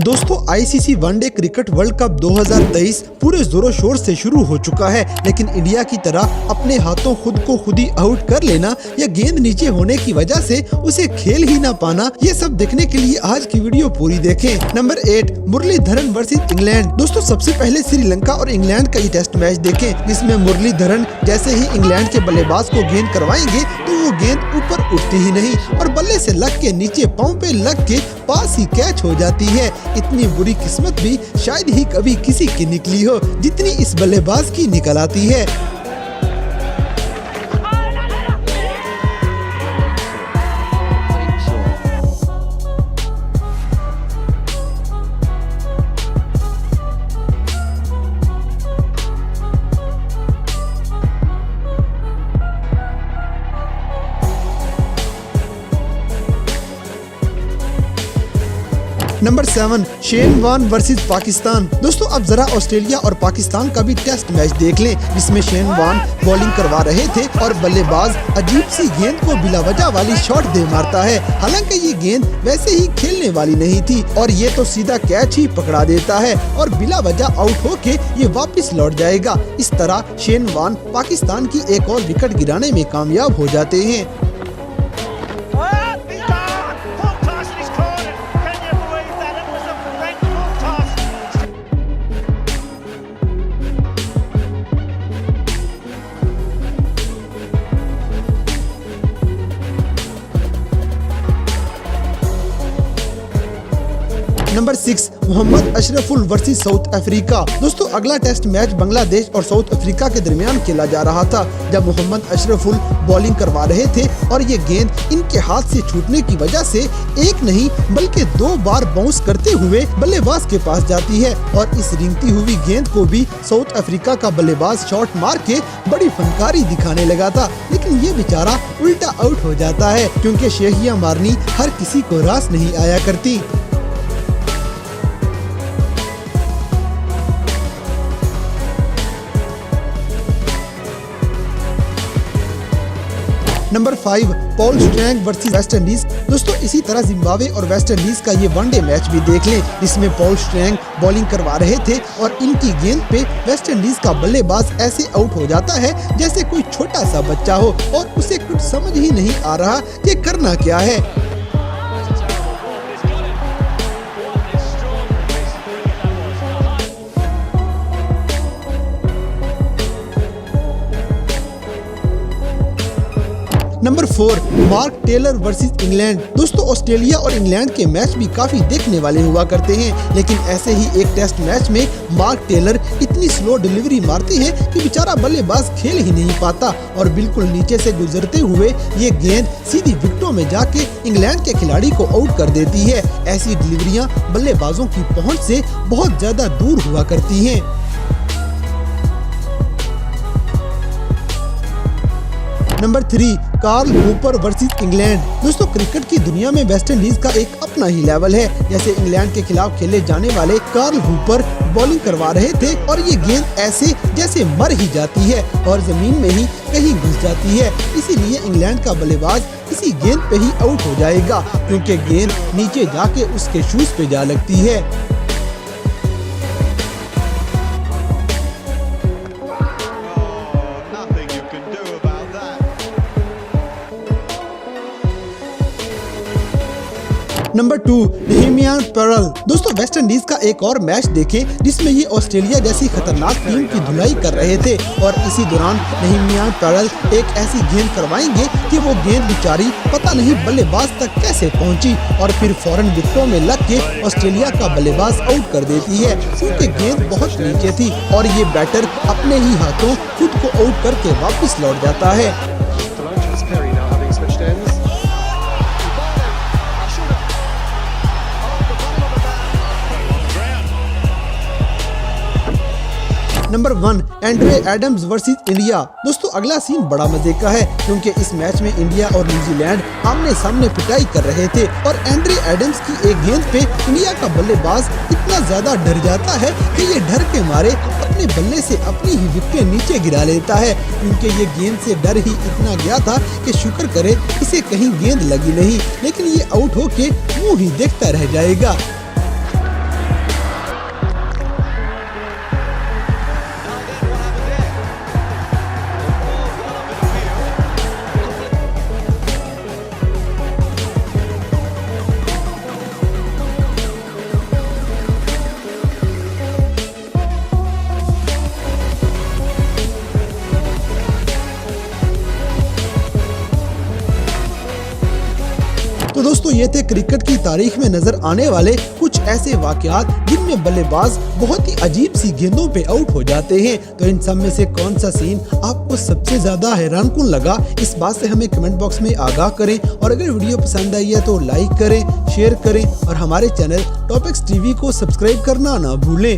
दोस्तों ICC one day cricket world cup 2023 पूरे जोरों शोर से शुरू हो चुका है, लेकिन इंडिया की तरह अपने हाथों खुद को खुद ही आउट कर लेना या गेंद नीचे होने की वजह से उसे खेल ही ना पाना, ये सब देखने के लिए आज की वीडियो पूरी देखें। Number 8 Muralidharan versus England. दोस्तों सबसे पहले श्रीलंका और इंग्लैंड का ये टेस्ट मैच देखें, जिसमें मुरलीधरन जैसे ही इंग्लैंड के बल्लेबाज को गेंद करवाएंगे तो वो गेंद ऊपर उठती ही नहीं और बल्ले से लग के नीचे पाँव पे लग के पास ही कैच हो जाती है। इतनी बुरी किस्मत भी शायद ही कभी किसी की निकली हो जितनी इस बल्लेबाज की निकल आती है। Number 7 Shane Warne versus Pakistan. दोस्तों अब जरा ऑस्ट्रेलिया और पाकिस्तान का भी टेस्ट मैच देख लें, जिसमें शेन वॉर्न बॉलिंग करवा रहे थे और बल्लेबाज अजीब सी गेंद को बिला वजह वाली शॉट दे मारता है। हालांकि ये गेंद वैसे ही खेलने वाली नहीं थी और ये तो सीधा कैच ही पकड़ा देता है और बिला वजह आउट होके ये वापस लौट जाएगा। इस तरह शेन वॉर्न पाकिस्तान की एक और विकेट गिराने में कामयाब हो जाते हैं। नंबर 6 मोहम्मद अशरफुल वर्सेस साउथ अफ्रीका। दोस्तों अगला टेस्ट मैच बांग्लादेश और साउथ अफ्रीका के दरमियान खेला जा रहा था, जब मोहम्मद अशरफुल बॉलिंग करवा रहे थे और ये गेंद इनके हाथ से छूटने की वजह से एक नहीं बल्कि 2 बार बाउंस करते हुए बल्लेबाज के पास जाती है और इस रिंगती हुई गेंद को भी साउथ अफ्रीका का बल्लेबाज शॉट मार के बड़ी फनकारी दिखाने लगा था, लेकिन ये बेचारा उल्टा आउट हो जाता है क्योंकि शेहिया मारनी हर किसी को रास नहीं आया करती। Number 5 Paul Strang versus West Indies. दोस्तों इसी तरह जिम्बाब्वे और वेस्ट इंडीज का ये वनडे मैच भी देख लें, जिसमें पॉल स्ट्रैंग बॉलिंग करवा रहे थे और इनकी गेंद पे वेस्ट इंडीज का बल्लेबाज ऐसे आउट हो जाता है जैसे कोई छोटा सा बच्चा हो और उसे कुछ समझ ही नहीं आ रहा कि करना क्या है। Number 4 Mark Taylor versus England. दोस्तों ऑस्ट्रेलिया और इंग्लैंड के मैच भी काफी देखने वाले हुआ करते हैं, लेकिन ऐसे ही एक टेस्ट मैच में मार्क टेलर इतनी स्लो डिलीवरी मारते हैं कि बेचारा बल्लेबाज खेल ही नहीं पाता और बिल्कुल नीचे से गुजरते हुए ये गेंद सीधी विकेटों में जाके इंग्लैंड के खिलाड़ी को आउट कर देती है। ऐसी डिलीवरियां बल्लेबाजों की पहुंच से बहुत ज्यादा दूर हुआ करती हैं। Number 3 Carl Hooper versus England. दोस्तों क्रिकेट की दुनिया में वेस्ट इंडीज का एक अपना ही लेवल है। जैसे इंग्लैंड के खिलाफ खेले जाने वाले कार्ल हूपर बॉलिंग करवा रहे थे और ये गेंद ऐसे जैसे मर ही जाती है और जमीन में ही कहीं घुस जाती है, इसीलिए इंग्लैंड का बल्लेबाज इसी गेंद पे ही आउट हो जाएगा क्योंकि गेंद नीचे जाके उसके शूज पे जा लगती है। नंबर 2 नेहेमिया पेरल। दोस्तों वेस्ट इंडीज का एक और मैच देखें, जिसमें ये ऑस्ट्रेलिया जैसी खतरनाक टीम की धुलाई कर रहे थे और इसी दौरान नेहेमिया पेरल एक ऐसी गेंद करवाएंगे कि वो गेंद बेचारी पता नहीं बल्लेबाज तक कैसे पहुंची और फिर फौरन विकेटों में लग के ऑस्ट्रेलिया का बल्लेबाज आउट कर देती है क्योंकि गेंद बहुत नीचे थी और ये बैटर अपने ही हाथों खुद को आउट करके वापस लौट जाता है। Number 1 Andre Adams versus India. दोस्तों अगला सीन बड़ा मजे का है क्योंकि इस मैच में इंडिया और न्यूजीलैंड आमने सामने पिटाई कर रहे थे और एंड्रे एडम्स की एक गेंद पे इंडिया का बल्लेबाज इतना ज्यादा डर जाता है कि ये डर के मारे अपने बल्ले से अपनी ही विकेट नीचे गिरा लेता है क्योंकि ये गेंद से डर ही इतना गया था कि शुक्र करे इसे कहीं गेंद लगी नहीं, लेकिन ये आउट होके मुंह ही देखता रह जाएगा। तो दोस्तों ये थे क्रिकेट की तारीख में नजर आने वाले कुछ ऐसे वाकयात जिनमें बल्लेबाज बहुत ही अजीब सी गेंदों पे आउट हो जाते हैं। तो इन सब में से कौन सा सीन आपको सबसे ज्यादा हैरानकुन लगा, इस बात से हमें कमेंट बॉक्स में आगाह करें। और अगर वीडियो पसंद आई है तो लाइक करें, शेयर करें और हमारे चैनल टॉपिक्स टीवी को सब्सक्राइब करना ना भूलें।